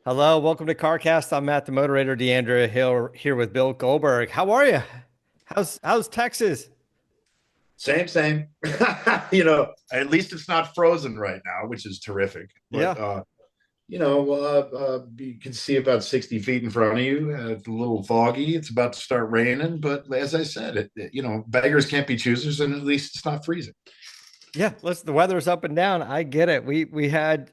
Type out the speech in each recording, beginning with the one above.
Hello, welcome to CarCast. I'm Matt, the moderator, Deandra Hill, here with Bill Goldberg. How are you? How's Texas? Same. At least it's not frozen right now, which is terrific. But Yeah, you can see about 60 feet in front of you. It's a little foggy. It's about to start raining, but as I said, beggars can't be choosers, and at least it's not freezing. yeah. Listen, the weather's up and down. I get it. We had,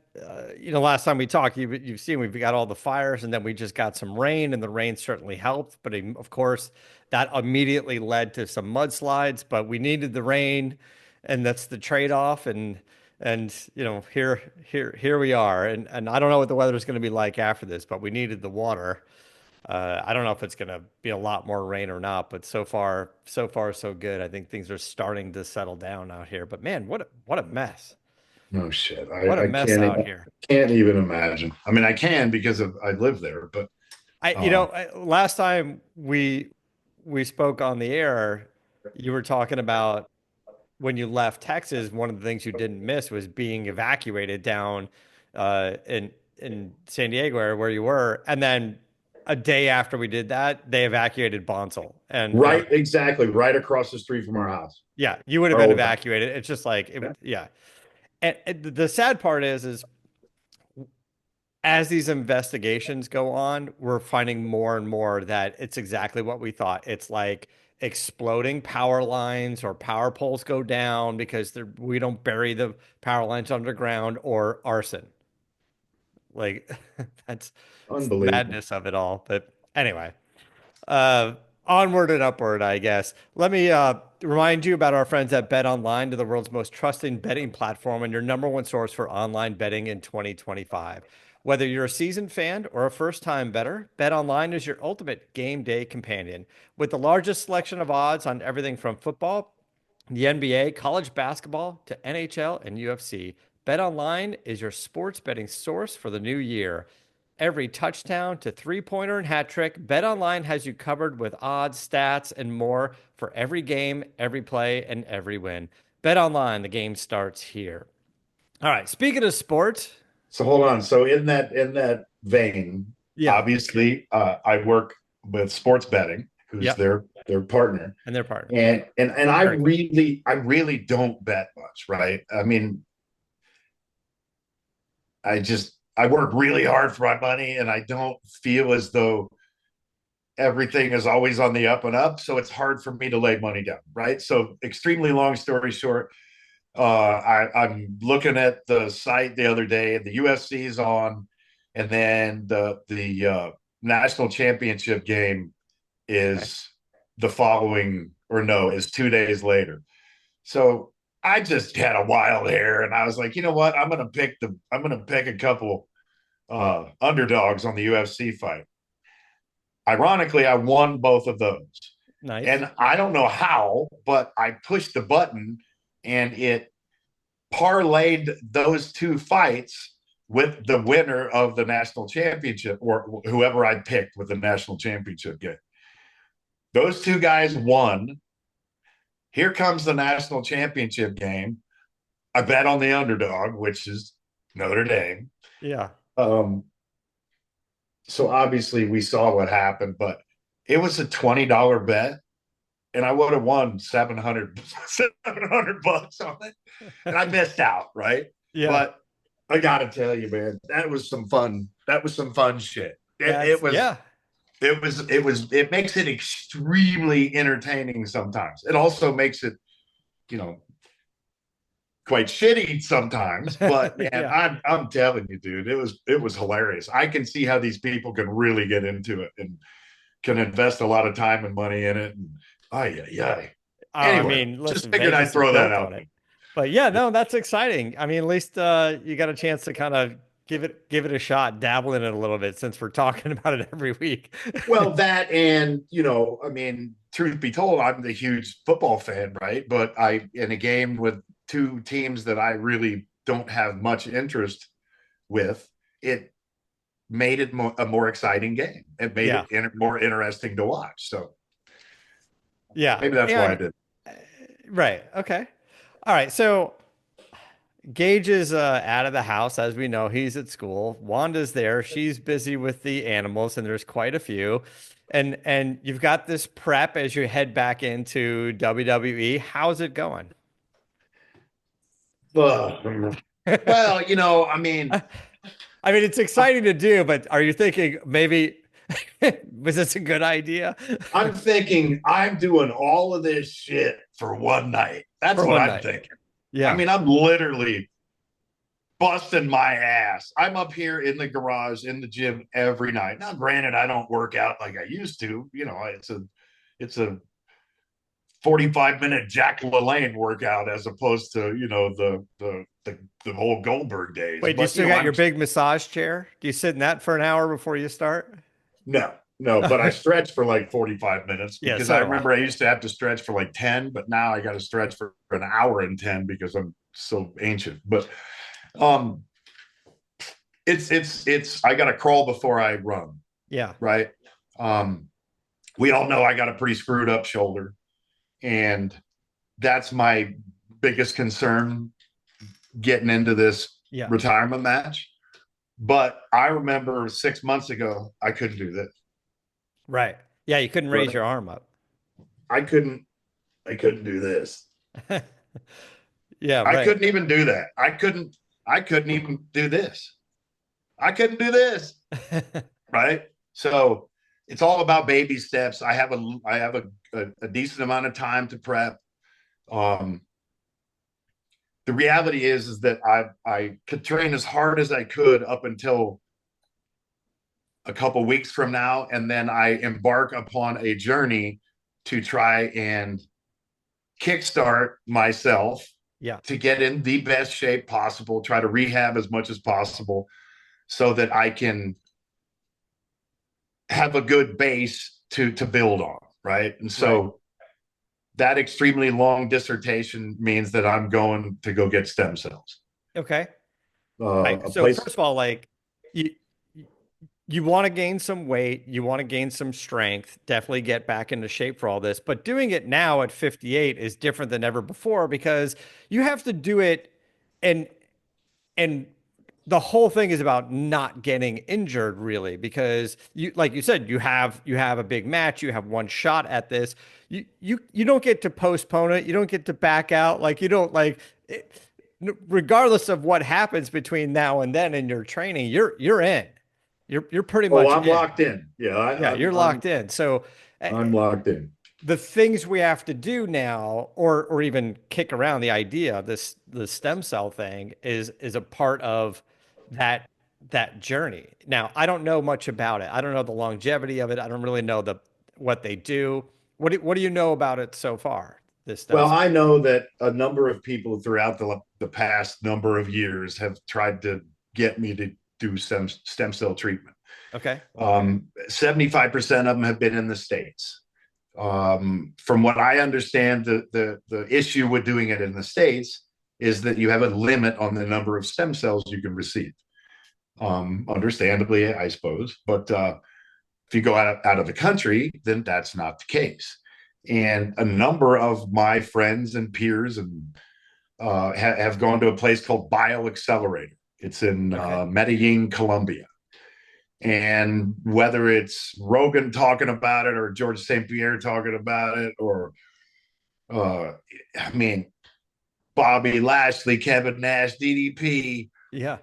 last time we talked, you've seen we've got all the fires, and then we just got some rain, and the rain certainly helped. But of course, that immediately led to some mudslides. But we needed the rain, and that's the trade-off. And here we are. And I don't know what the weather is going to be like after this, but we needed the water. I don't know if it's going to be a lot more rain or not, but so far, so good. I think things are starting to settle down out here. But man, what a mess! No shit. What a I mess can't out even, here. can't even imagine. I mean, I can because I live there, but uh, Last time we spoke on the air, you were talking about when you left Texas. One of the things you didn't miss was being evacuated down in San Diego, where you were, and then a day after we did that, they evacuated Bonsall, and right, exactly, right across the street from our house, yeah, you would have our been old house. evacuated. It's just like yeah. And the sad part is as these investigations go on, we're finding more and more that it's exactly what we thought. It's like exploding power lines or power poles go down because we don't bury the power lines underground, or arson. Like that's the Unbelievable. madness of it all. But anyway, uh, onward and upward, I guess. Let me remind you about our friends at Bet Online, to the world's most trusted betting platform and your number one source for online betting in 2025. Whether you're a seasoned fan or a first-time bettor, Bet Online is your ultimate game day companion. With the largest selection of odds on everything from football, the NBA, college basketball, to NHL and UFC, BetOnline is your sports betting source for the new year. Every touchdown to three-pointer and hat trick, BetOnline has you covered with odds, stats, and more for every game, every play, and every win. BetOnline, the game starts here. All right, speaking of sports, So hold on. So in that vein, yeah, obviously, I work with sports betting, who's yep, their partner, and their partner. and Very cool. I really don't bet much, right? I mean, I work really hard for my money, and I don't feel as though everything is always on the up and up. So it's hard for me to lay money down, right? So extremely long story short, I'm looking at the site the other day, and the UFC is on, and then the national championship game Okay. is the following, or no, is 2 days later. So I just had a wild hair, and I was like, you know what? I'm gonna pick a couple underdogs on the UFC fight. Ironically, I won both of those. Nice. And I don't know how, but I pushed the button and it parlayed those two fights with the winner of the national championship, or whoever I picked with the national championship game. Those two guys won. Here comes the national championship game. I bet on the underdog, which is Notre Dame. Yeah. Um, so obviously we saw what happened, but it was a $20 bet, and I would have won 700 bucks on it. And I missed out, right? Yeah. But I gotta tell you, man, that was some fun. That was some fun shit. That's yeah. It makes it extremely entertaining sometimes. It also makes it, you know, quite shitty sometimes. But man, Yeah. I'm telling you, dude, it was hilarious. I can see how these people can really get into it and can invest a lot of time and money in it. And ay, ay, ay. Oh, I Anyway, mean, just listen, figured I'd Vegas is throw that built out. on it. But yeah, no, that's exciting. I mean, at least you got a chance to kind of give it a shot, dabble in it a little bit, since we're talking about it every week. Well, that, and I mean, truth be told, I'm the huge football fan, right? But I in a game with two teams that I really don't have much interest with, it made it a more exciting game. It made Yeah. it more interesting to watch. So Yeah. maybe that's why I And did. right. Okay. All right. So Gage is out of the house, as we know. He's at school. Wanda's there. She's busy with the animals, and there's quite a few. And you've got this prep as you head back into WWE. How's it going? Ugh. Well, I mean, I mean, it's exciting to do, but are you thinking maybe was this a good idea I'm thinking I'm doing all of this shit for one night. That's for what one I'm night? thinking. I Yeah, mean, I'm literally busting my ass. I'm up here in the garage in the gym every night. Now, granted, I don't work out like I used to. It's a 45-minute Jack LaLanne workout as opposed to the whole Goldberg days. wait, do you But still got I'm your big massage chair? Do you sit in that for an hour before you start? no, but I stretch for like 45 minutes Yeah, because so I do I. remember I used to have to stretch for like 10, but now I got to stretch for an hour and 10 because I'm so ancient. But um it's I got to crawl before I run, Yeah, right? Um we all know I got a pretty screwed up shoulder, and that's my biggest concern getting into this yeah, retirement match. But I remember 6 months ago, I couldn't do this. right. Yeah, you couldn't raise Right? your arm up. I couldn't. I couldn't do this. Yeah, I right. couldn't even do that. I couldn't. I couldn't even do this. I couldn't do this. Right. So it's all about baby steps. I have a decent amount of time to prep. Um, the reality is that I could train as hard as I could up until a couple weeks from now, and then I embark upon a journey to try and kickstart myself Yeah, to get in the best shape possible, try to rehab as much as possible so that I can have a good base to build on, right? And right. so that extremely long dissertation means that I'm going to go get stem cells. Okay. Right. A So place. first of all, like you you want to gain some weight, you want to gain some strength, definitely get back into shape for all this. But doing it now at 58 is different than ever before because you have to do it and and the whole thing is about not getting injured really because you like you said you have a big match, you have one shot at this. You don't get to postpone it, you don't get to back out, like you don't like it, regardless of what happens between now and then in your training, you're in. You're pretty Oh, much I'm in. locked in. Yeah, Yeah, you're locked in. So I'm locked in. the things we have to do now, or even kick around the idea of this the stem cell thing is a part of that that journey. Now, I don't know much about it. I don't know the longevity of it. I don't really know the what they do. What do you know about it so far? This stem Well, cell. I know that a number of people throughout the past number of years have tried to get me to do stem cell treatment. Okay. 75% of them have been in the States. From what I understand, the issue with doing it in the States is that you have a limit on the number of stem cells you can receive. Understandably, I suppose, but if you go out of the country, then that's not the case. And a number of my friends and peers and have gone to a place called BioAccelerator. It's in Okay. Medellin, Colombia. And whether it's Rogan talking about it or George St. Pierre talking about it, or uh, I mean, Bobby Lashley, Kevin Nash, DDP, Yeah.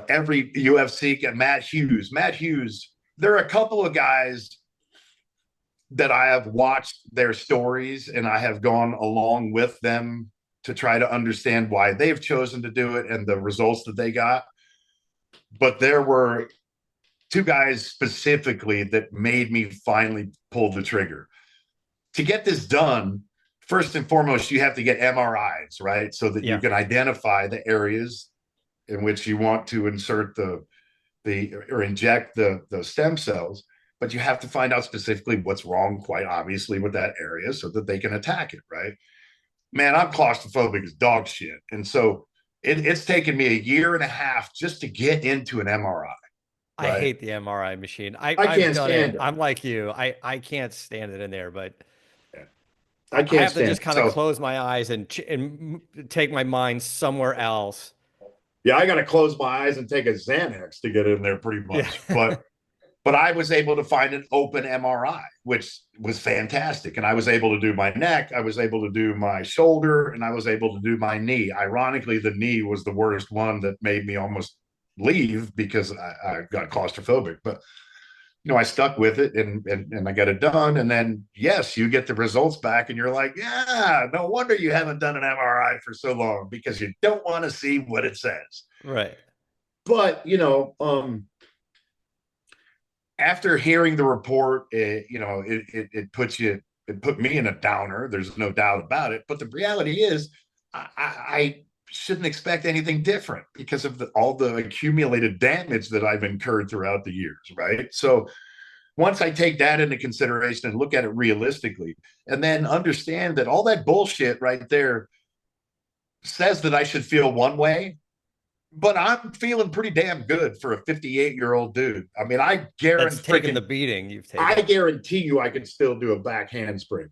every UFC, Matt Hughes. There are a couple of guys that I have watched their stories and I have gone along with them to try to understand why they've chosen to do it and the results that they got. But there were two guys specifically that made me finally pull the trigger. To get this done, first and foremost, you have to get MRIs, right? So that you Yeah. can identify the areas in which you want to insert the or inject the stem cells, but you have to find out specifically what's wrong, quite obviously, with that area so that they can attack it, right? Man, I'm claustrophobic as dog shit. And so it's taken me a year and a half just to get into an MRI, I right? hate the MRI machine. I I've can't done it. stand it. I'm like you. I can't stand it in there, but I I can't have to stand just it. kind of So, close my eyes and take my mind somewhere else. Yeah, I got to close my eyes and take a Xanax to get in there pretty Yeah. much. But I was able to find an open MRI, which was fantastic. And I was able to do my neck, I was able to do my shoulder, and I was able to do my knee. Ironically, the knee was the worst one that made me almost leave because I got claustrophobic. But I stuck with it and I got it done. And then yes, you get the results back, and you're like, yeah, no wonder you haven't done an MRI for so long, because you don't want to see what it says. Right. But after hearing the report, it put me in a downer. There's no doubt about it. But the reality is, I shouldn't expect anything different because of all the accumulated damage that I've incurred throughout the years, right? So once I take that into consideration and look at it realistically, and then understand that all that bullshit right there says that I should feel one way, but I'm feeling pretty damn good for a 58-year-old dude. I mean, That's taken the beating you've I taken. guarantee you I could still do a back handspring.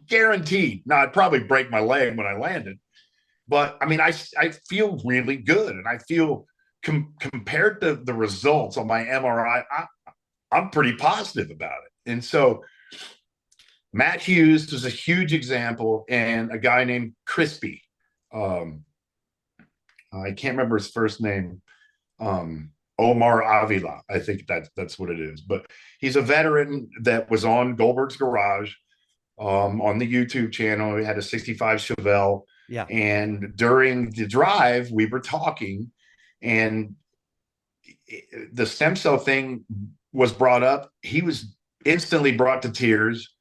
Guaranteed. Now, I'd probably break my leg when I landed, but I mean, I feel really good, and I feel compared to the results on my MRI, I'm pretty positive about it. And so Matt Hughes was a huge example, and a guy named Crispy. Um, I can't remember his first name. Omar Avila, I think that's what it is. But he's a veteran that was on Goldberg's Garage, on the YouTube channel. He had a 65 Chevelle. Yeah. And during the drive, we were talking, and the stem cell thing was brought up. He was instantly brought to tears.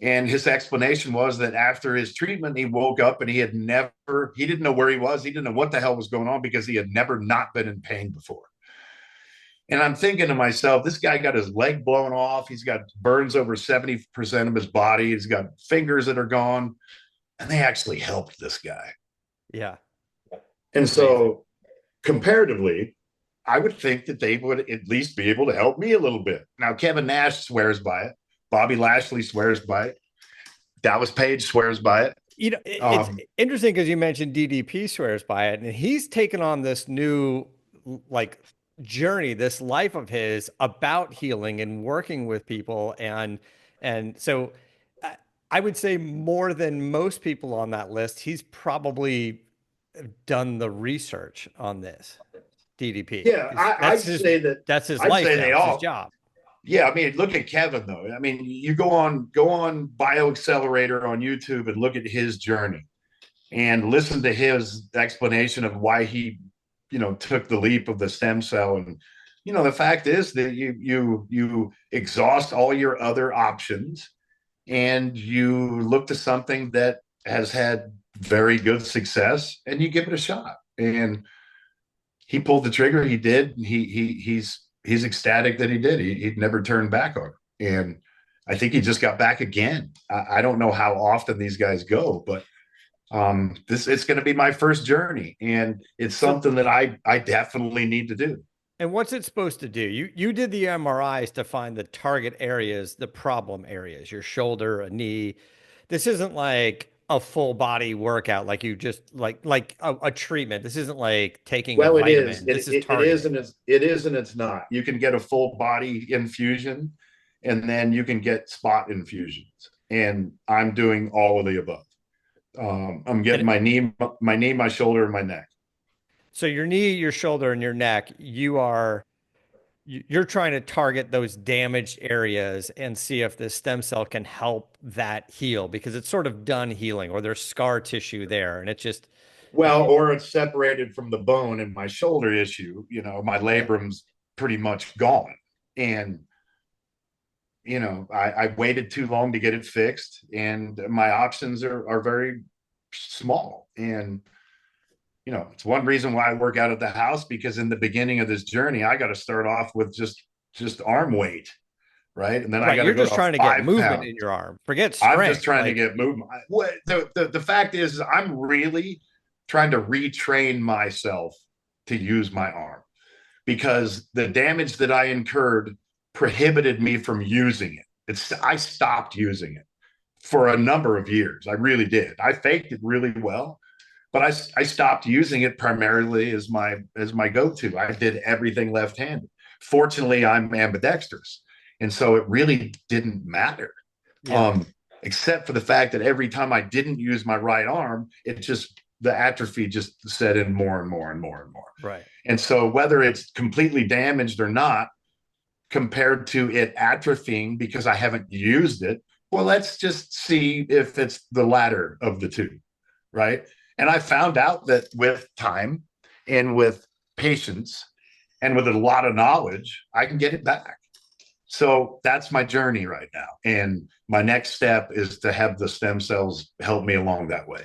And his explanation was that after his treatment, he woke up and he didn't know where he was. He didn't know what the hell was going on, because he had never not been in pain before. And I'm thinking to myself, this guy got his leg blown off. He's got burns over 70% of his body. He's got fingers that are gone. And they actually helped this guy. Yeah. And That's amazing. so, comparatively, I would think that they would at least be able to help me a little bit. Now, Kevin Nash swears by it. Bobby Lashley swears by it. Dallas Page swears by it. It's Um, interesting because you mentioned DDP swears by it, and he's taken on this new like journey, this life of his about healing and working with people, and so I, I would say more than most people on that list, he's probably done the research on this DDP yeah, because that's his I'd life say now, they it's his all. job. Yeah, I mean, look at Kevin though. I mean, you go on BioAccelerator on YouTube and look at his journey and listen to his explanation of why he, took the leap of the stem cell. And the fact is that you exhaust all your other options, and you look to something that has had very good success, and you give it a shot. And he pulled the trigger. He did. He's ecstatic that he did. He'd never turned back on it. And I think he just got back again. I don't know how often these guys go, but this it's going to be my first journey, and it's So something that I definitely need to do. and what's it supposed to do? You did the MRIs to find the target areas, the problem areas, your shoulder, a knee. This isn't like a full body workout like you just like a treatment. This isn't like taking a Well, it is. vitamin. This is It is, targeting. and it is, and it's not. You can get a full body infusion, and then you can get spot infusions. And I'm doing all of the above. I'm getting And my knee, my shoulder, and my neck. so your knee, your shoulder, and your neck, you're trying to target those damaged areas and see if the stem cell can help that heal because it's sort of done healing or there's scar tissue there and it just Well, or it's separated from the bone in my shoulder issue. My yeah. labrum's pretty much gone, and I waited too long to get it fixed, and my options are very small. And it's one reason why I work out at the house, because in the beginning of this journey, I got to start off with just arm weight, right? And then I Right. got to You're go just to trying to get five movement in pounds. your arm. Forget I'm just strength. trying to Like, get movement. The fact is, I'm really trying to retrain myself to use my arm, because the damage that I incurred prohibited me from using it. I stopped using it for a number of years. I really did. I faked it really well, but I stopped using it primarily as my go-to. I did everything left-handed. Fortunately, I'm ambidextrous, and so it really didn't matter, Yeah. um, except for the fact that every time I didn't use my right arm, it just the atrophy just set in more and more and more and more. Right. And so whether it's completely damaged or not, compared to it atrophying because I haven't used it, well, let's just see if it's the latter of the two, right? And I found out that with time and with patience and with a lot of knowledge, I can get it back. So that's my journey right now. And my next step is to have the stem cells help me along that way.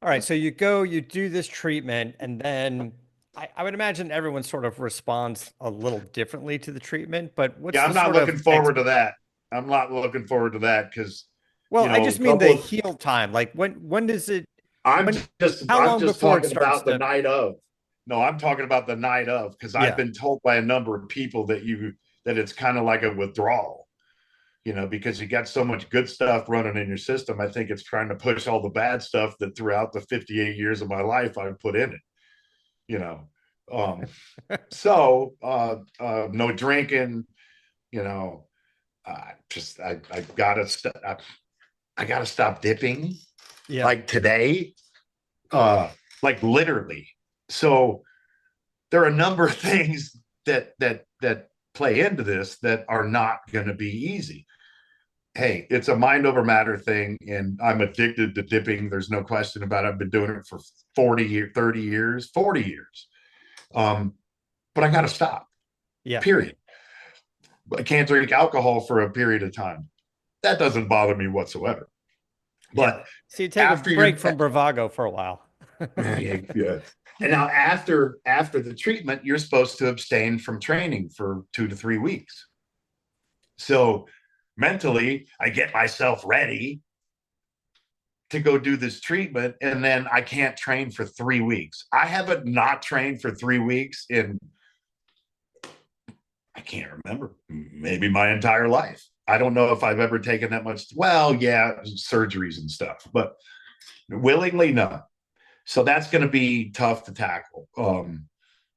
All right. So you go, you do this treatment, and then I would imagine everyone sort of responds a little differently to the treatment, but what's Yeah, the I'm not sort of looking forward to that. I'm not looking forward to that because, well, I a just mean the couple of heal time. Like when does it I'm when how I'm long just before it talking starts about the to night of. No, I'm talking about the night of because I've yeah. been told by a number of people that it's kind of like a withdrawal, because you got so much good stuff running in your system. I think it's trying to push all the bad stuff that throughout the 58 years of my life I've put in it, you know. Um, no drinking, you know, I I gotta stop dipping Yeah. like today, uh, like literally. So there are a number of things that play into this that are not going to be easy. Hey, it's a mind over matter thing, and I'm addicted to dipping. There's no question about it. I've been doing it for 40 years, 30 years, 40 years. Um, but I got to stop, Yeah. period. I can't drink alcohol for a period of time. That doesn't bother me whatsoever. Yeah. But So you take a after break you're from Bravago for a while. yeah. And now after the treatment, you're supposed to abstain from training for 2 to 3 weeks. So mentally, I get myself ready to go do this treatment, and then I can't train for 3 weeks. I haven't not trained for 3 weeks in I can't remember, maybe my entire life. I don't know if I've ever taken that much. Well, yeah, surgeries and stuff, but willingly, no. So that's going to be tough to tackle.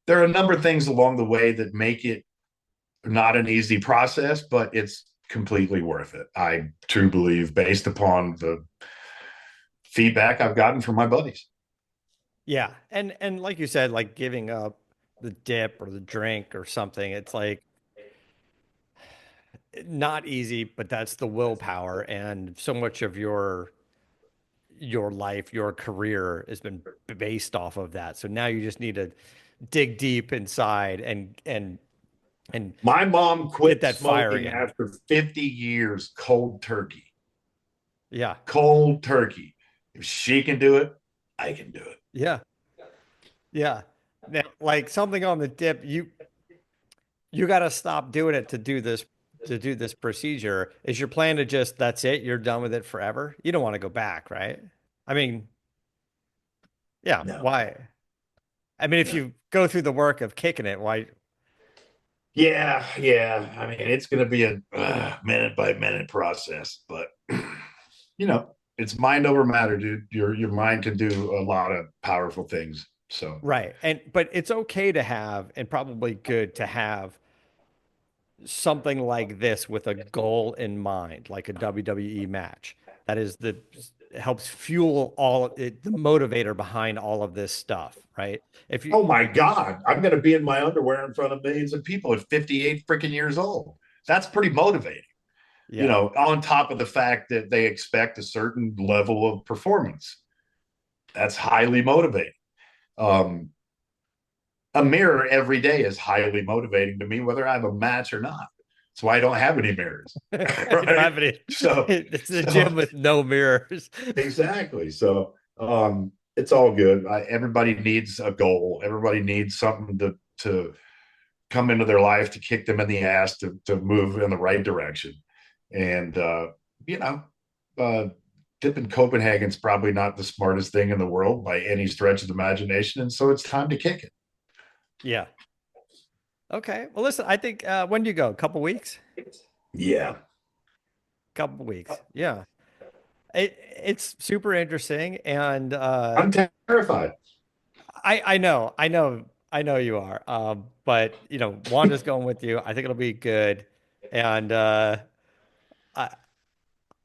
There are a number of things along the way that make it not an easy process, but it's completely worth it. I truly believe, based upon the feedback I've gotten from my buddies. Yeah. And like you said, like giving up the dip or the drink or something, it's like not easy, but that's the willpower. And so much of your life, your career has been based off of that. So now you just need to dig deep inside and My mom get quit that fire smoking again. after 50 years cold turkey. Yeah. Cold turkey. If she can do it, I can do it. Yeah. Yeah. Now, like something on the dip, you got to stop doing it to do this procedure. Is your plan to just that's it? You're done with it forever? You don't want to go back, right? I mean, yeah, No, why? I mean, if no. you go through the work of kicking it, why? Yeah, yeah. I mean, it's going to be a minute by minute process, but it's mind over matter, dude. Your mind can do a lot of powerful things. So, Right. And but it's okay to have and probably good to have something like this with a goal in mind, like a WWE match. That is the helps fuel all it, the motivator behind all of this stuff, right? If you oh my God, I'm going to be in my underwear in front of millions of people at 58 freaking years old. That's pretty motivating, yeah. on top of the fact that they expect a certain level of performance. That's highly motivating. Um, a mirror every day is highly motivating to me, whether I have a match or not. That's why I don't have any mirrors, You don't right? have any. So, It's a so gym with no mirrors. exactly. So, it's all good. Everybody needs a goal. Everybody needs something to come into their life to kick them in the ass to move in the right direction. And you know, uh, dipping Copenhagen's probably not the smartest thing in the world by any stretch of the imagination, and so it's time to kick it. Yeah. Okay. Well, listen, I think when do you go? A couple weeks? Yeah. Couple weeks. Yeah. It's super interesting, and I'm terrified. I know you are. But you know, Wanda's going with you. I think it'll be good, and I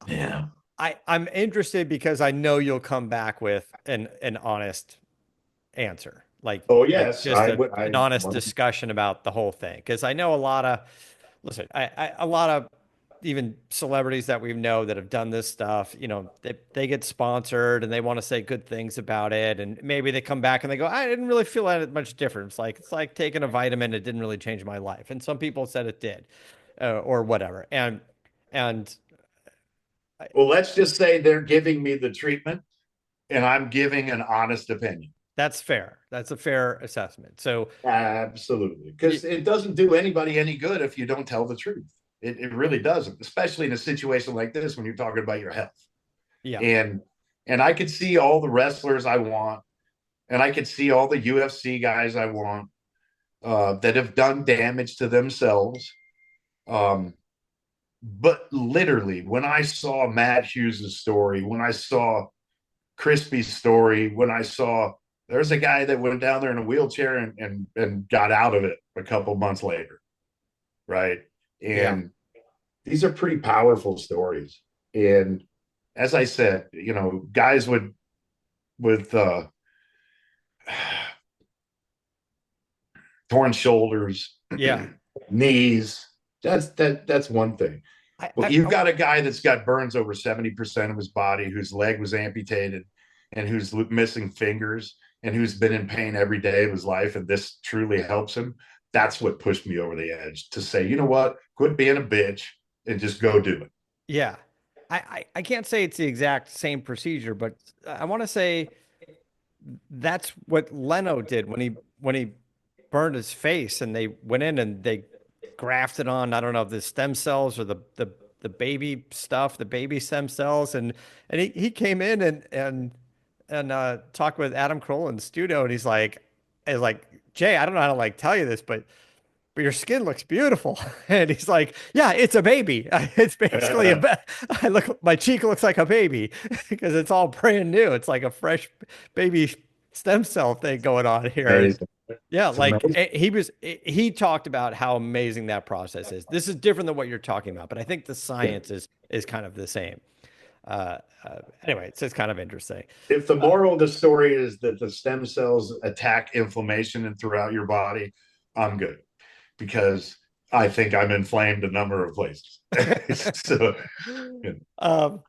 Yeah. I'm interested because I know you'll come back with an honest answer, Oh like yes, just I would. an I honest want. discussion about the whole thing. Because I know a lot of listen, a lot of even celebrities that we know that have done this stuff, you know, they get sponsored and they want to say good things about it, and maybe they come back and they go, I didn't really feel that much difference. Like it's like taking a vitamin, it didn't really change my life, and some people said it did, or whatever, and I, Well, let's just say they're giving me the treatment, and I'm giving an honest opinion. that's fair. That's a fair assessment. So, Absolutely, y because it doesn't do anybody any good if you don't tell the truth. It really doesn't, especially in a situation like this when you're talking about your health. yeah, And and I could see all the wrestlers I want, and I could see all the UFC guys I want that have done damage to themselves. Um, but literally, when I saw Matt Hughes' story, when I saw Crispy's story, when I saw there's a guy that went down there in a wheelchair and got out of it a couple months later, right? yeah, And these are pretty powerful stories. And as I said, you know, guys with torn shoulders, yeah. knees. That's one thing. Well, you've I got a guy that's got burns over 70% of his body, whose leg was amputated, and who's missing fingers, and who's been in pain every day of his life, and this truly helps him. That's what pushed me over the edge to say, you know what, quit being a bitch and just go do it. yeah. I can't say it's the exact same procedure, but I want to say that's what Leno did when he burned his face and they went in and they grafted on, I don't know, the stem cells or the baby stuff, the baby stem cells, and he came in and talked with Adam Kroll in the studio, and he's like, Jay, I don't know how to like tell you this, but your skin looks beautiful. And he's like, yeah, it's a baby. It's basically I look, my cheek looks like a baby because it's all brand new. It's like a fresh baby stem cell thing going on here. And Amazing. yeah, It's amazing. he talked about how amazing that process is. This is different than what you're talking about, but I think the Yeah. science is kind of the same. Anyway, it's kind of interesting. If the Uh, moral of the story is that the stem cells attack inflammation and throughout your body, I'm good because I think I'm inflamed a number of places. So, yeah. um,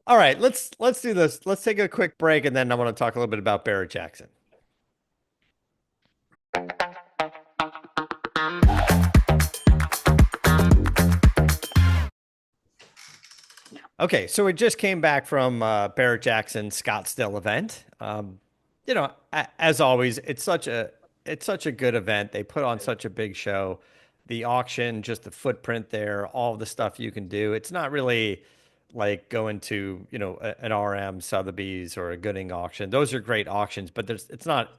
all right, let's do this. Let's take a quick break, and then I want to talk a little bit about Barrett-Jackson. Okay, so we just came back from Barrett-Jackson's Scottsdale event. You know, as always, it's such a good event. They put on such a big show. The auction, just the footprint there, all the stuff you can do. It's not really like going to, you know, an RM Sotheby's or a Gooding auction. Those are great auctions, but it's not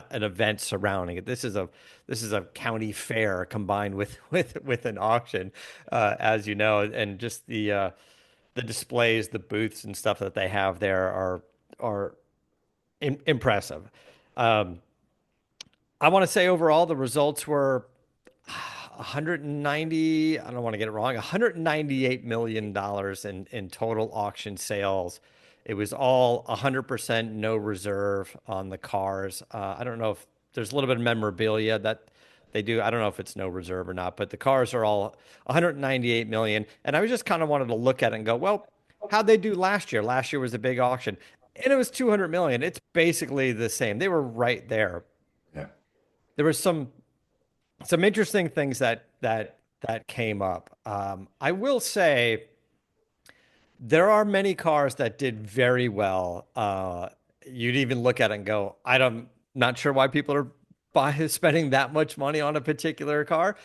an event surrounding it. This is a county fair combined with with an auction, as you know, and just the displays, the booths and stuff that they have there are impressive. Um, I want to say overall the results were 190, I don't want to get it wrong, $198 million in total auction sales. It was all 100% no reserve on the cars. I don't know if there's a little bit of memorabilia that they do. I don't know if it's no reserve or not, but the cars are all 198 million. And I was just kind of wanted to look at it and go, well, how'd they do last year? Last year was a big auction and it was 200 million. It's basically the same. They were right there. Yeah. There was some interesting things that came up. I will say there are many cars that did very well. You'd even look at it and go, not sure why people are spending that much money on a particular car.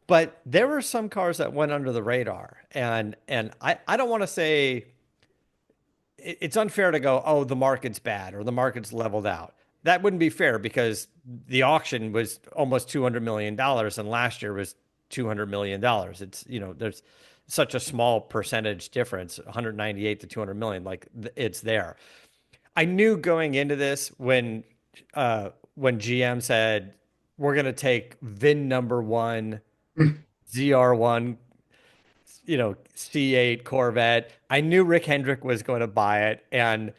But there were some cars that went under the radar, and I don't want to say it's unfair to go, oh, the market's bad or the market's leveled out. That wouldn't be fair because the auction was almost $200 million and last year was $200 million. It's, you know, such a small percentage difference, 198 to 200 million. Like it's there. I knew going into this when GM said we're gonna take VIN number one ZR1, C8 Corvette. I knew Rick Hendrick was going to buy it, and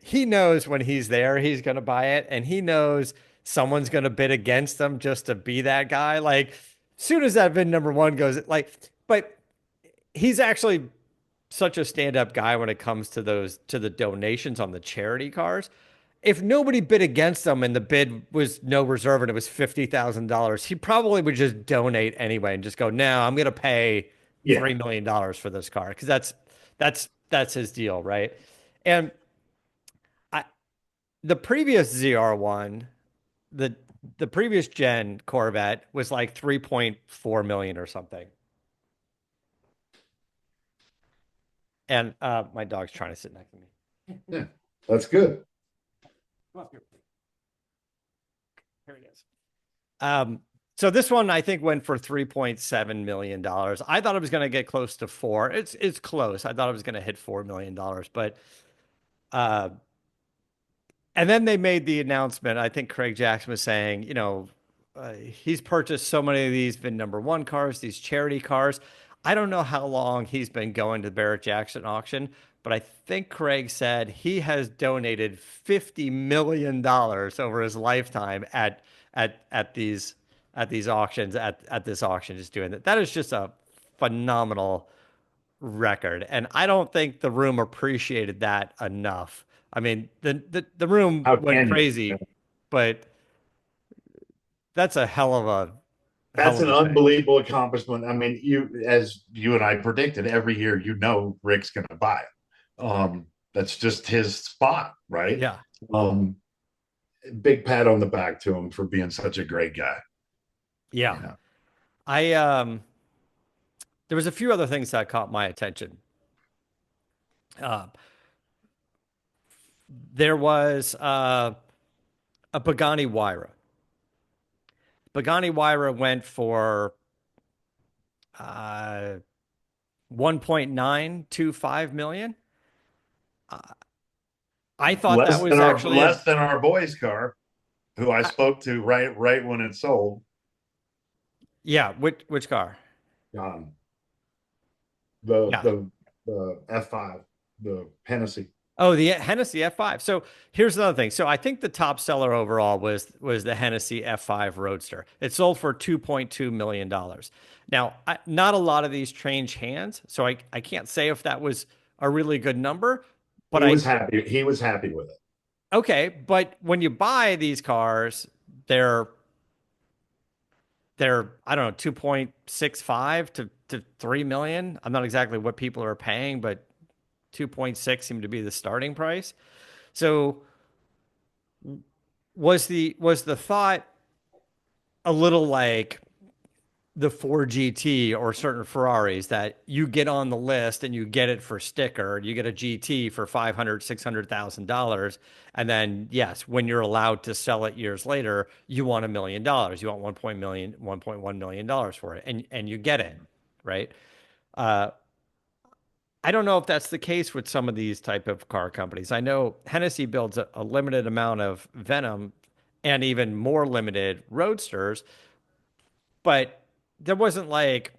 he knows when he's there, he's going to buy it, and he knows someone's going to bid against him just to be that guy. Like, soon as that VIN number one goes, like, but he's actually such a stand-up guy when it comes to the donations on the charity cars. If nobody bid against him and the bid was no reserve and it was $50,000, he probably would just donate anyway and just go, "No, I'm going to pay Yeah. $3 million for this car," because that's his deal, right? And I the previous ZR1, the the previous gen Corvette was like 3.4 million or something. And my dog's trying to sit next to me. Yeah. That's good. Come up here. Here he is. Um, so this one I think went for $3.7 million. I thought it was going to get close to four. It's close. I thought it was going to hit $4 million, but uh, and then they made the announcement. I think Craig Jackson was saying, he's purchased so many of these VIN number one cars, these charity cars. I don't know how long he's been going to the Barrett-Jackson auction, but I think Craig said he has donated $50 million over his lifetime at these auctions at this auction, just doing that. That is just a phenomenal record, and I don't think the room appreciated that enough. I mean, the room How went can you? crazy, but that's a hell That's of an a thing. unbelievable accomplishment. I mean, as you and I predicted, every year Rick's going to buy it. That's just his spot, right? Yeah, Um, Big pat on the back to him for being such a great guy. yeah. Yeah. I There was a few other things that caught my attention. Uh, there was a Pagani Huayra. Pagani Huayra went for uh, 1.925 million. Uh, I thought that was actually a Less than our boys' car, who I I- spoke to right when it sold. yeah. Which car? Um, Yeah. the F5, the Hennessy. Oh, the Hennessy F5. So here's another thing. So I think the top seller overall was the Hennessy F5 Roadster. It sold for $2.2 million. Now, not a lot of these change hands, so I can't say if that was a really good number, but He was happy. He was happy with it. okay, but when you buy these cars, they're I don't know, 2.65 to 3 million. I'm not exactly what people are paying, but 2.6 seemed to be the starting price. So was the thought a little like the 4GT or certain Ferraris that you get on the list and you get it for sticker, you get a GT for 500, $600,000, and then yes, when you're allowed to sell it years later, you want $1 million, you want 1.1 million dollars for it, and you get it, right? Uh, I don't know if that's the case with some of these type of car companies. I know Hennessy builds a limited amount of Venom and even more limited Roadsters, but there wasn't like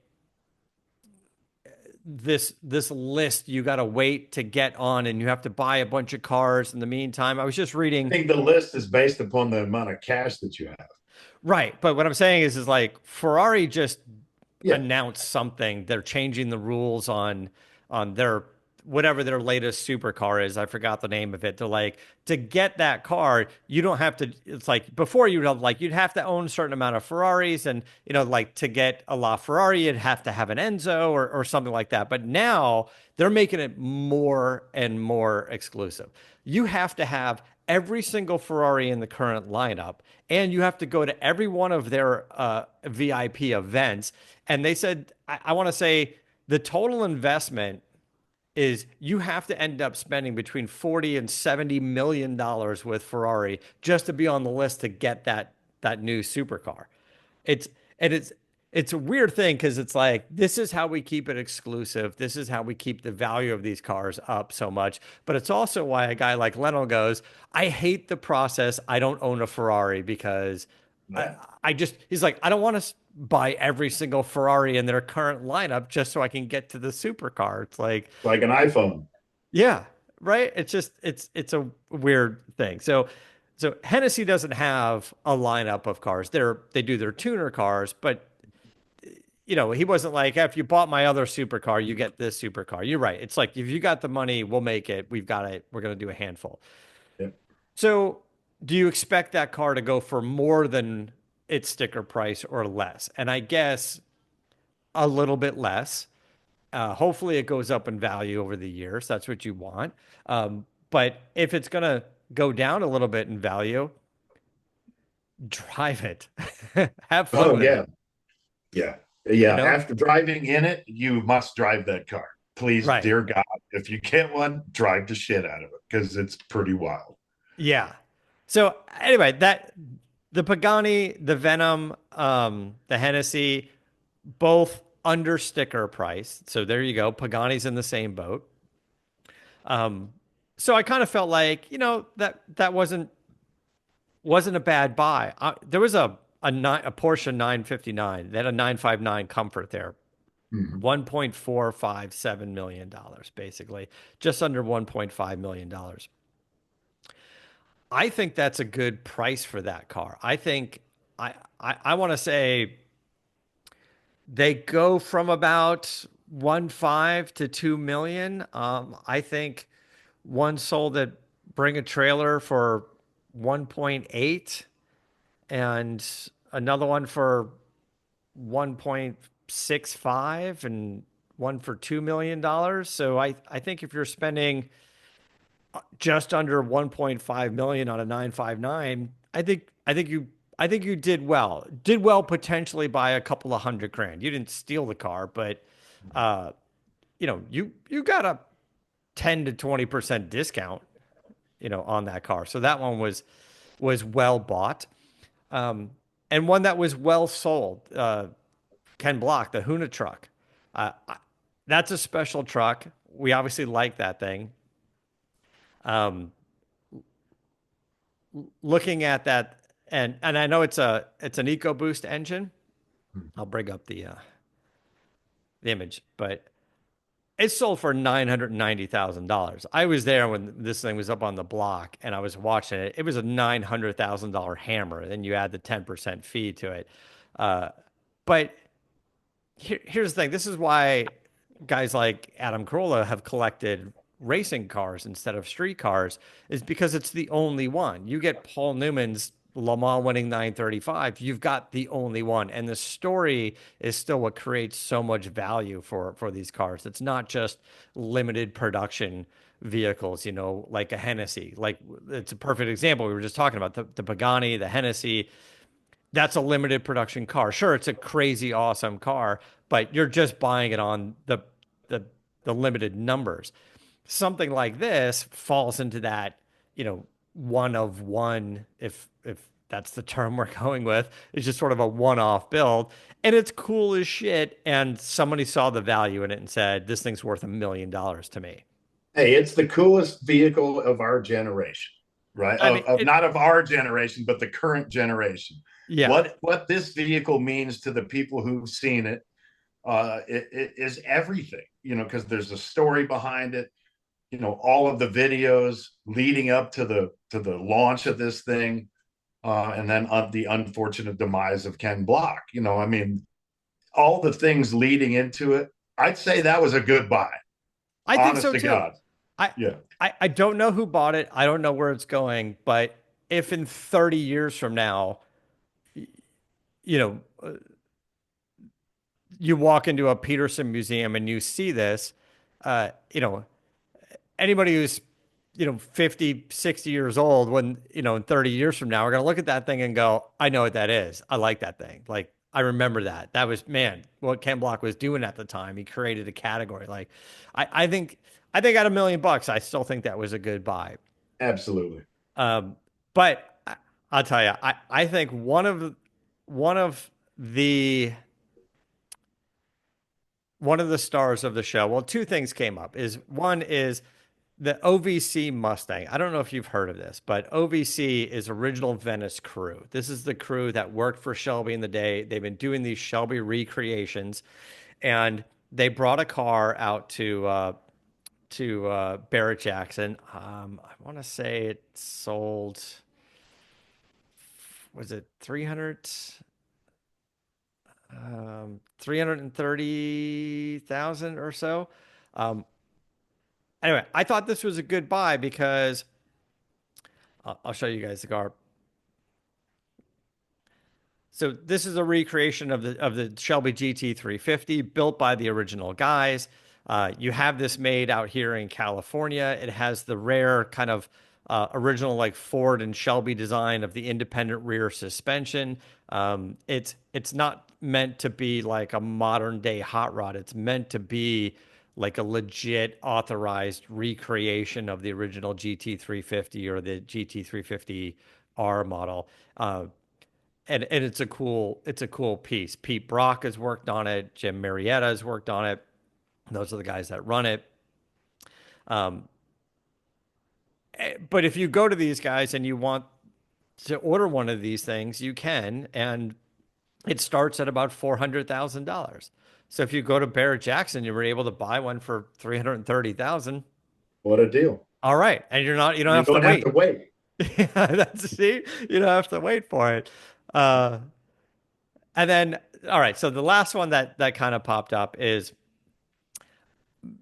this list you got to wait to get on and you have to buy a bunch of cars in the meantime. I was just I reading. think the list is based upon the amount of cash that you have. Right, but what I'm saying is like Ferrari just Yeah. announced something. They're changing the rules on their whatever their latest supercar is. I forgot the name of it. They're like, to get that car, you don't have to. It's like before you'd have to own a certain amount of Ferraris, and like to get a LaFerrari, you'd have to have an Enzo or something like that. But now they're making it more and more exclusive. You have to have every single Ferrari in the current lineup, and you have to go to every one of their VIP events. And they said, I want to say the total investment is you have to end up spending between 40 and 70 million dollars with Ferrari just to be on the list to get that new supercar. It's and it's it's a weird thing because it's like this is how we keep it exclusive. This is how we keep the value of these cars up so much. But it's also why a guy like Leno goes, I hate the process. I don't own a Ferrari because I, Yeah. I just he's like, I don't want to buy every single Ferrari in their current lineup just so I can get to the supercar. It's like, Like an iPhone. yeah, right. It's just it's a weird thing. So Hennessy doesn't have a lineup of cars. They do their tuner cars, but he wasn't like, if you bought my other supercar, you get this supercar. You're right. It's like if you got the money, we'll make it. We've got it. We're gonna do a handful. Yeah. So do you expect that car to go for more than its sticker price or less? And I guess a little bit less. Hopefully, it goes up in value over the years. That's what you want. But if it's going to go down a little bit in value, drive it. Have fun Oh with yeah. it, Yeah. you Yeah. know? After driving in it, you must drive that car. Please, Right. dear God, if you get one, drive the shit out of it because it's pretty wild. Yeah. So anyway, that the Pagani, the Venom, the Hennessy, both under sticker price. So there you go. Pagani's in the same boat. Um, so I kind of felt like, that wasn't a bad buy. There was a Porsche 959. They had a 959 Comfort there. Mhm. $1.457 million dollars, basically, just under $1.5 million dollars. I think that's a good price for that car. I think I want to say they go from about 1.5 to 2 million. I think one sold at Bring a Trailer for 1.8 and another one for 1.65 and one for $2 million dollars. So I think if you're spending just under 1.5 million on a 959, I think you did well potentially by a couple of hundred grand. You didn't steal the car, but uh you got a 10 to 20% discount, on that car. So that one was well bought. Um, and one that was well sold. Ken Block, the Huna truck. That's a special truck. We obviously like that thing. Um, Looking at that, and I know it's an EcoBoost engine. I'll bring up the image, but it sold for $990,000. I was there when this thing was up on the block, and I was watching it. It was a $900,000 hammer. Then you add the 10% fee to it. Uh, but here's the thing. This is why guys like Adam Carolla have collected racing cars instead of street cars, is because it's the only one. You get Paul Newman's Le Mans winning 935, you've got the only one. And the story is still what creates so much value for these cars. It's not just limited production vehicles, like a Hennessy. Like it's a perfect example. We were just talking about the Pagani, the Hennessy. That's a limited production car. Sure, it's a crazy awesome car, but you're just buying it on the the limited numbers. Something like this falls into that, one of one, if that's the term we're going with. It's just sort of a one-off build, and it's cool as shit. And somebody saw the value in it and said, "This thing's worth $1 million to me." Hey, it's the coolest vehicle of our generation, right? I mean, Of not of our generation, but the current generation. yeah, What this vehicle means to the people who've seen it, it is everything, because there's a story behind it. All of the videos leading up to the launch of this thing, and then the unfortunate demise of Ken Block. I mean, all the things leading into it. I'd say that was a good buy. I think Honest so to too. God. I, Yeah. I don't know who bought it. I don't know where it's going, but if in 30 years from now, you know, you walk into a Peterson museum and you see this, uh, you know, anybody who's, 50, 60 years old, when, in 30 years from now, we're going to look at that thing and go, I know what that is. I like that thing. Like, I remember that. That was, man, what Ken Block was doing at the time. He created a category. Like, I think at $1 million, I still think that was a good buy. Absolutely. But I'll tell you, I think one of the one of the stars of the show. Well, two things came up. Is one is the OVC Mustang. I don't know if you've heard of this, but OVC is Original Venice Crew. This is the crew that worked for Shelby in the day. They've been doing these Shelby recreations, and they brought a car out to Barrett-Jackson. I want to say it sold, was it 330,000 or so. Um, anyway, I thought this was a good buy because I'll show you guys the car. So this is a recreation of the Shelby GT350 built by the original guys. You have this made out here in California. It has the rare kind of original like Ford and Shelby design of the independent rear suspension. It's not meant to be like a modern day hot rod. It's meant to be like a legit authorized recreation of the original GT350 or the GT350R model. And it's a cool piece. Pete Brock has worked on it. Jim Marietta has worked on it. Those are the guys that run it. Um, but if you go to these guys and you want to order one of these things, you can, and it starts at about $400,000. So if you go to Barrett-Jackson, you were able to buy one for 330,000. What a deal. All right, and you don't You have to don't have wait. to wait. Yeah, see, you don't have to wait for it. Uh, and then, all right, so the last one that kind of popped up is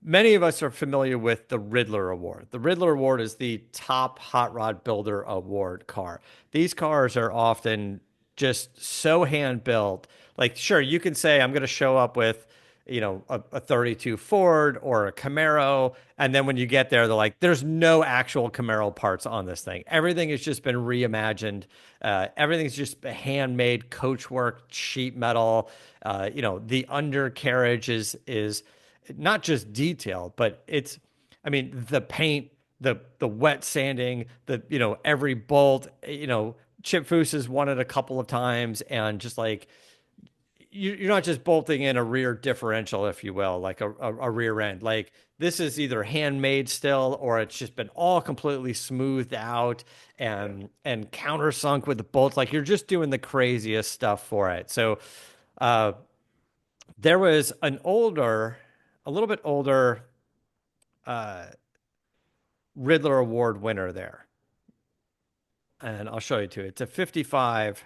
many of us are familiar with the Riddler Award. The Riddler Award is the top hot rod builder award car. These cars are often just so hand built. Like, sure, you can say, I'm going to show up with, a 32 Ford or a Camaro. And then when you get there, they're like, there's no actual Camaro parts on this thing. Everything has just been reimagined. Everything's just handmade coachwork, sheet metal. The undercarriage is not just detailed, but I mean, the paint, the wet sanding, every bolt, Chip Foose has won it a couple of times, and just like you're not just bolting in a rear differential, if you will, like a rear end. Like this is either handmade still, or it's just been all completely smoothed out and countersunk with the bolts. Like you're just doing the craziest stuff for it. So uh, there was a little bit older uh, Riddler Award winner there. And I'll show you too. It's a 55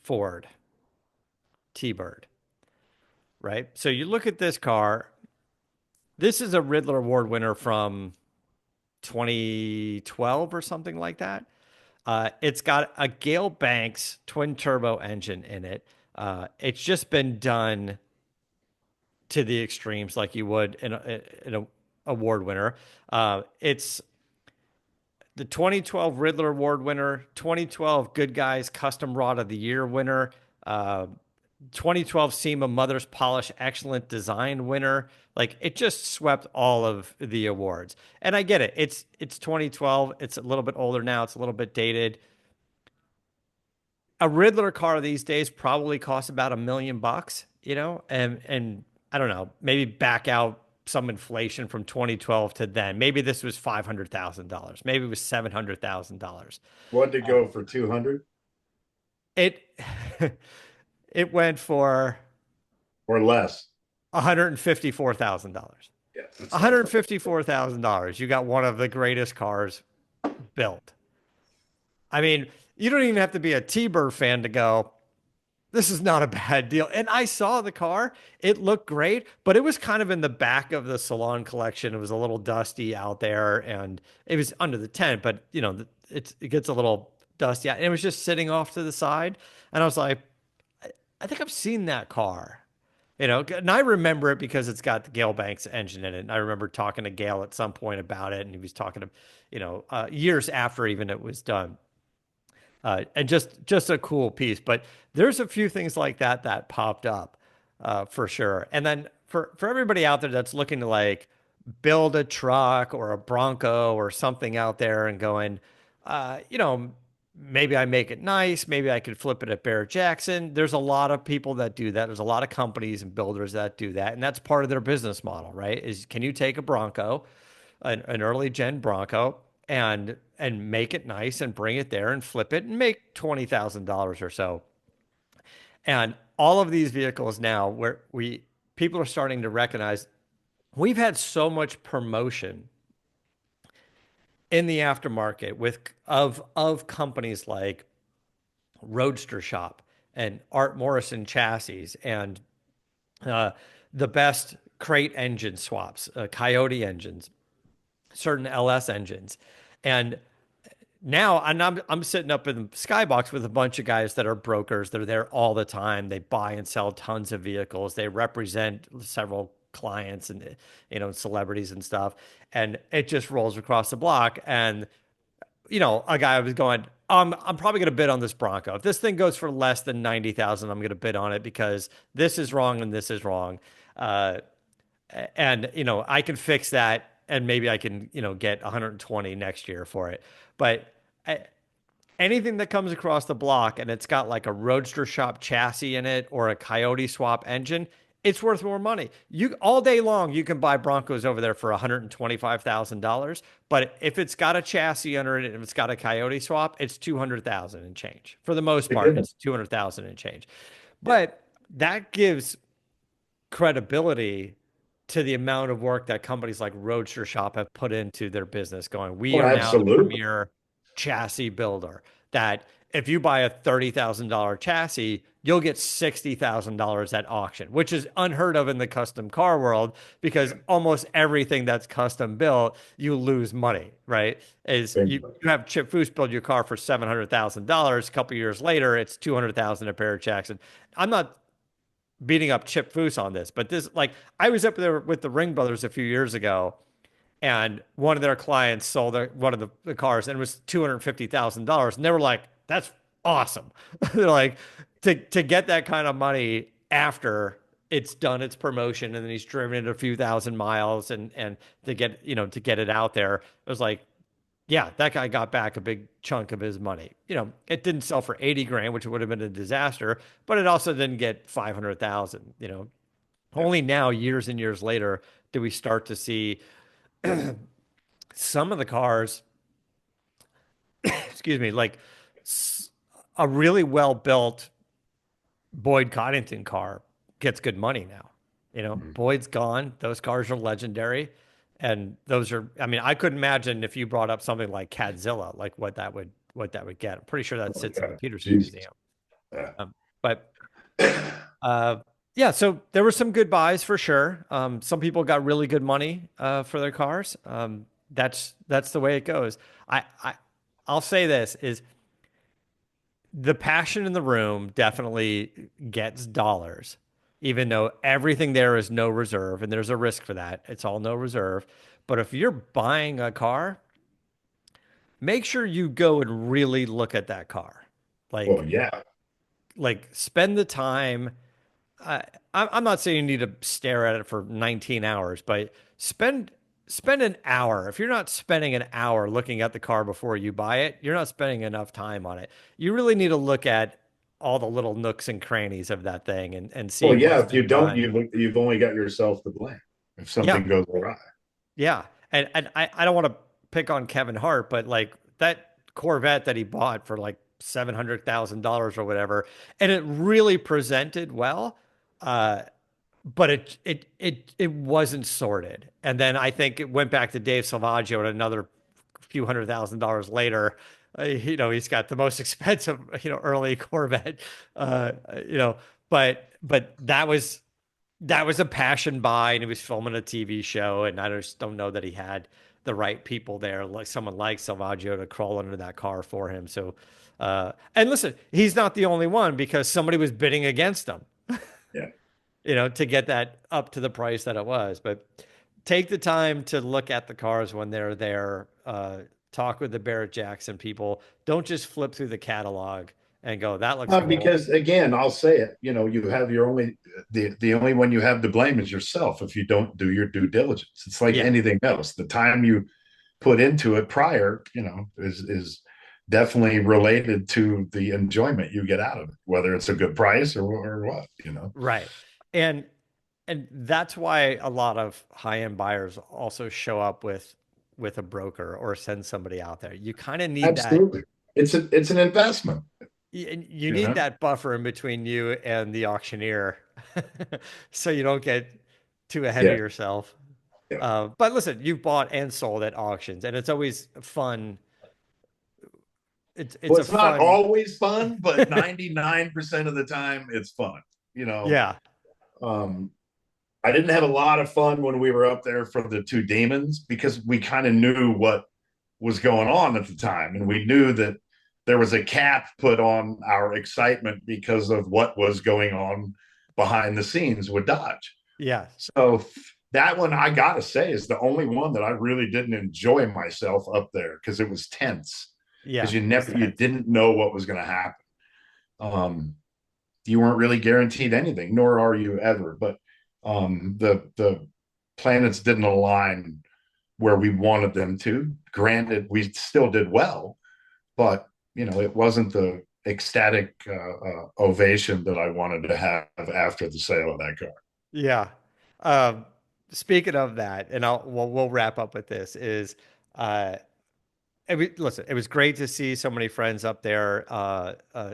Ford T-Bird, right? So you look at this car. This is a Riddler Award winner from 2012 or something like that. It's got a Gale Banks twin turbo engine in it. It's just been done to the extremes like you would in a award winner. It's the 2012 Riddler Award winner, 2012 Good Guys Custom Rod of the Year winner, 2012 SEMA Mother's Polish Excellent Design winner. Like it just swept all of the awards. And I get it. It's 2012. It's a little bit older now. It's a little bit dated. A Riddler car these days probably costs about $1 million, and I don't know, maybe back out some inflation from 2012 to then. Maybe this was $500,000. Maybe it was $700,000. What to go for 200 It it went for or less? $154,000. Yeah, $154,000. You got one of the greatest cars built. I mean, you don't even have to be a T-Bird fan to go, this is not a bad deal. And I saw the car. It looked great, but it was kind of in the back of the salon collection. It was a little dusty out there, and it was under the tent, but it gets a little dusty out. And it was just sitting off to the side. And I was like, I think I've seen that car. And I remember it because it's got the Gale Banks engine in it. And I remember talking to Gale at some point about it, and he was talking to, years after even it was done. And just a cool piece. But there's a few things like that popped up for sure. And then for everybody out there that's looking to like build a truck or a Bronco or something out there and going, uh, you know, maybe I make it nice. Maybe I could flip it at Barrett-Jackson. There's a lot of people that do that. There's a lot of companies and builders that do that. And that's part of their business model, right? Is can you take a Bronco, an early gen Bronco, and make it nice and bring it there and flip it and make $20,000 or so. And all of these vehicles now where we people are starting to recognize we've had so much promotion in the aftermarket with of companies like Roadster Shop and Art Morrison chassis and uh, the best crate engine swaps, Coyote engines, certain LS engines, and now I'm sitting up in the skybox with a bunch of guys that are brokers. They're there all the time. They buy and sell tons of vehicles. They represent several clients and celebrities and stuff. And it just rolls across the block. And a guy was going, I'm probably going to bid on this Bronco. If this thing goes for less than 90,000, I'm going to bid on it because this is wrong and this is wrong. Uh, and I can fix that and maybe I can get 120 next year for it. But anything that comes across the block and it's got like a Roadster Shop chassis in it or a Coyote swap engine, it's worth more money. You all day long you can buy Broncos over there for $125,000, but if it's got a chassis under it and if it's got a Coyote swap, it's 200,000 and change. For the most part, it's 200,000 and change. But that gives credibility to the amount of work that companies like Roadster Shop have put into their business, going, we Oh, are now the absolutely. premier chassis builder. That if you buy a $30,000 chassis, you'll get $60,000 at auction, which is unheard of in the custom car world because almost everything that's custom built, you lose money, right? Is you have Chip Foose build your car for $700,000. A couple years later, it's 200,000 at Barrett-Jackson. I'm not beating up Chip Foose on this, but this, like, I was up there with the Ring Brothers a few years ago, and one of their clients sold one of the cars, and it was $250,000, and they were like, "That's awesome." They're like, to get that kind of money after it's done its promotion, and then he's driven it a few thousand miles, and to get it out there, it was like, yeah, that guy got back a big chunk of his money. It didn't sell for 80 grand, which would have been a disaster, but it also didn't get 500,000. Only now, years and years later, do we start to see some of the cars, excuse me, like a really well built Boyd Coddington car gets good money now. Boyd's gone. Those cars are legendary. And those are, I mean, I couldn't imagine if you brought up something like Cadzilla, like what that would get. I'm pretty sure that Oh, sits in the yeah. Peterson Jesus. Museum. Yeah. But uh, yeah, so there were some good buys for sure. Some people got really good money for their cars. That's the way it goes. I'll say this is the passion in the room definitely gets dollars, even though everything there is no reserve, and there's a risk for that. It's all no reserve. But if you're buying a car, make sure you go and really look at that car. Well, Like, yeah. spend the time. I'm not saying you need to stare at it for 19 hours, but spend an hour. If you're not spending an hour looking at the car before you buy it, you're not spending enough time on it. You really need to look at all the little nooks and crannies of that thing and see Well, yeah. what's If you been don't, done. you've only got yourself to blame if Yeah, something goes awry. yeah. And I don't want to pick on Kevin Hart, but like that Corvette that he bought for like $700,000 or whatever, and it really presented well. Uh, but it wasn't sorted. And then I think it went back to Dave Salvaggio and another few $100,000 later. He's got the most expensive, early Corvette. Uh, you know, but that was a passion buy, and he was filming a TV show, and I just don't know that he had the right people there, like someone like Salvaggio, to crawl under that car for him. So, and listen, he's not the only one because somebody was bidding against him, Yeah. to get that up to the price that it was. But take the time to look at the cars when they're there. Talk with the Barrett-Jackson people. Don't just flip through the catalog and go, "That looks cool." Because again, I'll say it. You have your only the only one you have to blame is yourself if you don't do your due diligence. It's like Yeah, anything else. The time you put into it prior, is definitely related to the enjoyment you get out of it, whether it's a good price or what, you know. Right. And that's why a lot of high-end buyers also show up with a broker or send somebody out there. You kind of need that. Absolutely. It's an investment, You you need know. that buffer in between you and the auctioneer, so you don't get too ahead of Yeah. yourself. Yeah. But listen, you've bought and sold at auctions, and it's always fun. It's Well, a it's not fun, always fun, but 99% of the time it's fun. You know, yeah, um, I didn't have a lot of fun when we were up there for the two demons because we kind of knew what was going on at the time. And we knew that there was a cap put on our excitement because of what was going on behind the scenes with Dodge. yes, So that one, I got to say, is the only one that I really didn't enjoy myself up there because it was tense because yeah, you it was never, you tense. didn't know what was going to happen. Um, you weren't really guaranteed anything, nor are you ever. But the planets didn't align where we wanted them to. Granted, we still did well, but you know, it wasn't the ecstatic ovation that I wanted to have after the sale of that car. Yeah. Um, Speaking of that, and we'll wrap up with this is uh listen, it was great to see so many friends up there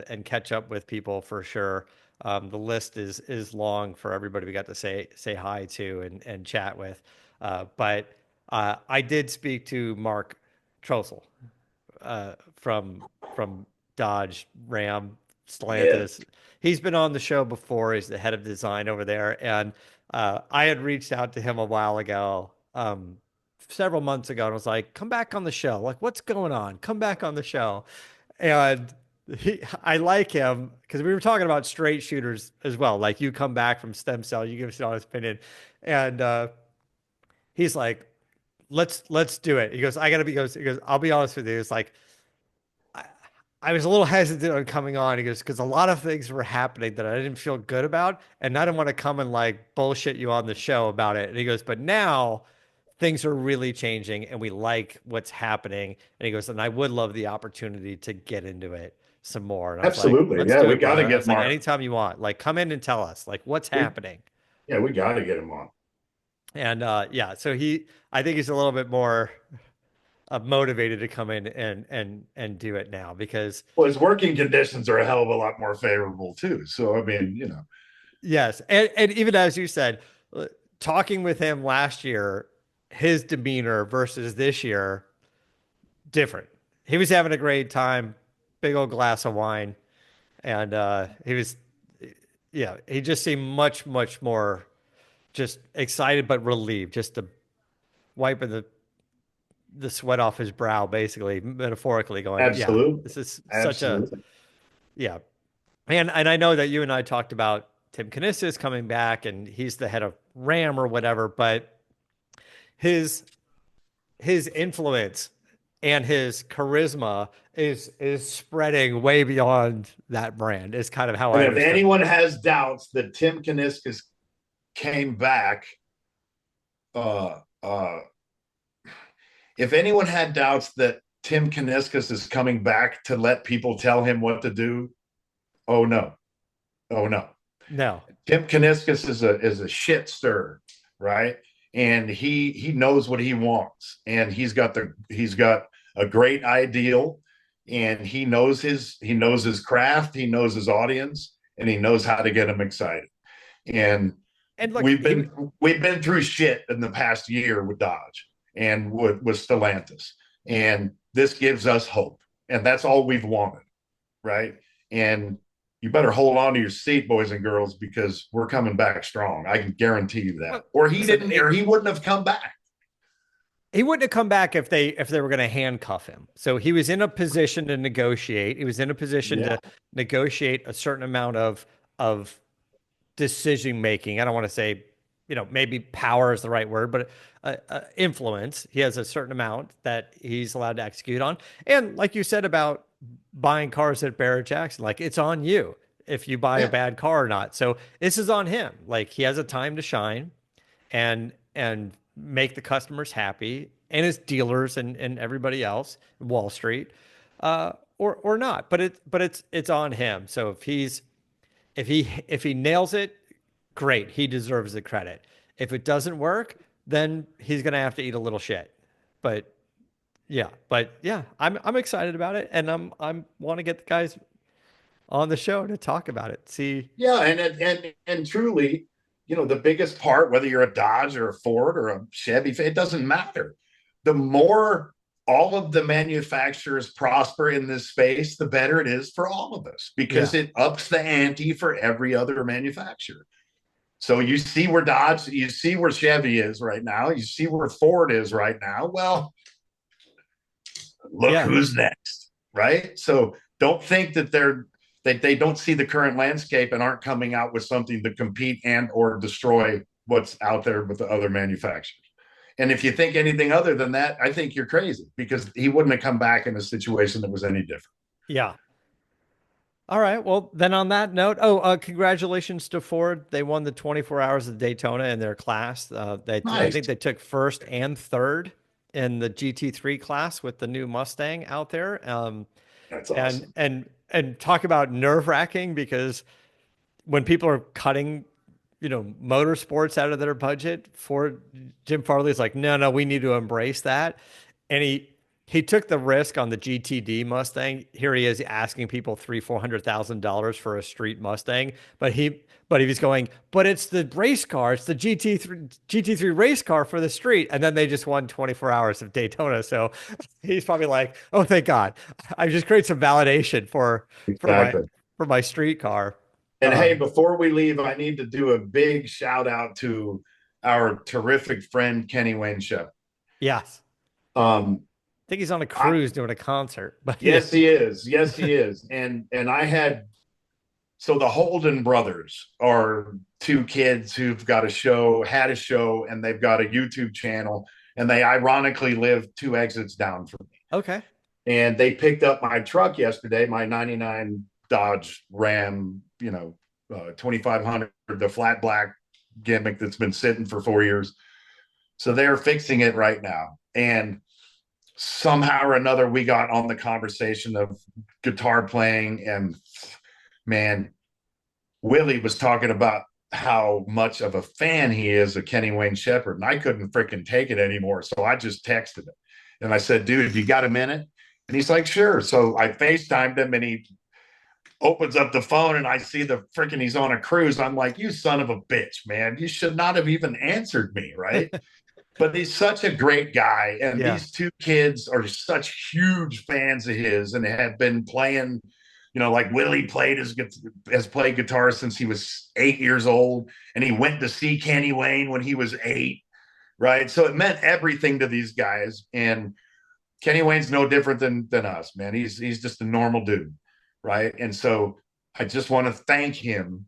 and catch up with people for sure. The list is long for everybody we got to say hi to and chat with. But I did speak to Mark Trossel from Dodge, Ram, Yeah, Stellantis. He's been on the show before. He's the head of design over there, and I had reached out to him a while ago, several months ago, and was like, "Come back on the show. Like, what's going on? Come back on the show." And I like him because we were talking about straight shooters as well. Like, you come back from stem cell, you give us an honest opinion, and he's like, "Let's do it." He goes, "I gotta be." He goes, "I'll be honest with you. It's like." I, I was a little hesitant on coming on. He goes, because a lot of things were happening that I didn't feel good about. And I didn't want to come and like bullshit you on the show about it. And he goes, but now things are really changing and we like what's happening. And he goes, and I would love the opportunity to get into it some more. And I was like, absolutely. let's Yeah, do we it, got to brother. I get was like, Mark. anytime you want, like come in and tell us like what's We happening. Yeah, we got to get him on. And yeah, so I think he's a little bit more motivated to come in and do it now because Well, his working conditions are a hell of a lot more favorable too. So I mean, you know, yes, and even as you said, talking with him last year, his demeanor versus this year different. He was having a great time, big old glass of wine, and he was, yeah, he just seemed much more just excited but relieved, just to wiping the sweat off his brow, basically metaphorically, going, yeah, absolutely, this is such a absolutely. yeah. And I know that you and I talked about Tim Knisis coming back, and he's the head of Ram or whatever, but his his influence and his charisma is spreading way beyond that brand. Is kind of how And I if understood. anyone has doubts that Tim Kaniskas came back, uh, uh, if anyone had doubts that Tim Kaniskas is coming back to let people tell him what to do, oh no, oh no. No, Tim Kaniskas is a shit stir, right? And he knows what he wants, and he's got a great ideal, and he knows his craft, he knows his audience, and he knows how to get them excited. And and look, we've been we've been through shit in the past year with Dodge and with Stellantis, and this gives us hope, and that's all we've wanted, right? And you better hold on to your seat, boys and girls, because we're coming back strong. I can guarantee you that. well, Or he listen, didn't, or he wouldn't have come back. he wouldn't have come back if they were going to handcuff him. So he was in a position to negotiate. He was in a position Yeah, to negotiate a certain amount of decision making. I don't want to say, maybe power is the right word, but influence. He has a certain amount that he's allowed to execute on. And like you said about buying cars at Barrett-Jackson, like it's on you if you buy a yeah, bad car or not. So this is on him. Like he has a time to shine and make the customers happy and his dealers and everybody else, Wall Street. or not. But it's on him. So if he nails it, great. He deserves the credit. If it doesn't work, then he's gonna have to eat a little shit. But yeah, I'm excited about it, and I'm want to get the guys on the show to talk about it. See, Yeah, and truly, the biggest part, whether you're a Dodge or a Ford or a Chevy, it doesn't matter. The more all of the manufacturers prosper in this space, the better it is for all of us because yeah, it ups the ante for every other manufacturer. So you see where Dodge, you see where Chevy is right now, you see where Ford is right now. Well, look yeah, who's next, right? So don't think that they don't see the current landscape and aren't coming out with something to compete and or destroy what's out there with the other manufacturers. And if you think anything other than that, I think you're crazy because he wouldn't have come back in a situation that was any different. yeah. All right. Well, then on that note, congratulations to Ford. They won the 24 hours of Daytona in their class. I Nice. think they took first and third in the GT3 class with the new Mustang out there. That's And awesome. and and talk about nerve-wracking because when people are cutting, motorsports out of their budget, for Jim Farley's like, no, no, we need to embrace that. And he took the risk on the GTD Mustang. Here he is asking people $400,000 for a street Mustang, but he was going, but it's the race car, it's the GT3 race car for the street, and then they just won 24 hours of Daytona. So he's probably like, oh, thank God, I just create some validation for my Exactly. for my street car. And Uh, hey, before we leave, I need to do a big shout out to our terrific friend Kenny Wayne Shepherd. yes, Um, I think he's on a I, cruise doing a concert, but yeah, yes, he is. Yes, he is. And I had so the Holden brothers are two kids who've got a show, had a show, and they've got a YouTube channel, and they ironically live two exits down from me. okay, And they picked up my truck yesterday, my '99 Dodge Ram, 2500, the flat black gimmick that's been sitting for 4 years. So they're fixing it right now. And somehow or another, we got on the conversation of guitar playing. And man, Willie was talking about how much of a fan he is of Kenny Wayne Shepherd. And I couldn't freaking take it anymore. So I just texted him and I said, dude, you got a minute? And he's like, sure. So I FaceTimed him and he opens up the phone and I see the freaking he's on a cruise. I'm like, you son of a bitch, man. You should not have even answered me, right? But he's such a great guy. And yeah, these two kids are such huge fans of his and have been playing, like Willie has played guitar since he was 8 years old. And he went to see Kenny Wayne when he was 8, right? So it meant everything to these guys. And Kenny Wayne's no different than us, man. He's just a normal dude, right? And so I just want to thank him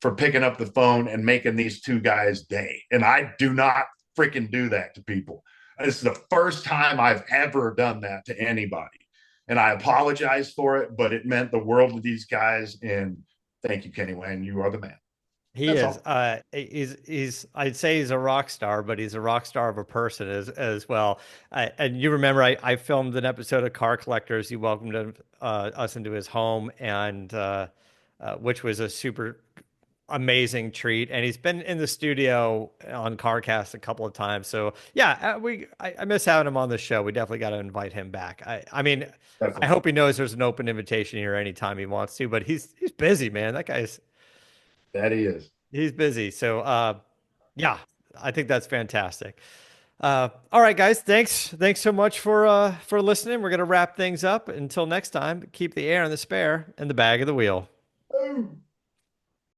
for picking up the phone and making these two guys' day. And I do not freaking do that to people. This is the first time I've ever done that to anybody. And I apologize for it, but it meant the world to these guys. And thank you, Kenny Wayne. You are the man. he That's is. all. He's. I'd say he's a rock star, but he's a rock star of a person as well. And you remember, I filmed an episode of Car Collectors. He welcomed us into his home, and which was a super amazing treat. And he's been in the studio on CarCast a couple of times. So yeah, I miss having him on the show. We definitely got to invite him back. I mean, I Definitely. hope he knows there's an open invitation here anytime he wants to. But he's busy, man. That guy's That he is. he's busy. So yeah, I think that's fantastic. All right, guys. Thanks so much for listening. We're gonna wrap things up. Until next time, keep the air in the spare and the bag of the wheel. Oh.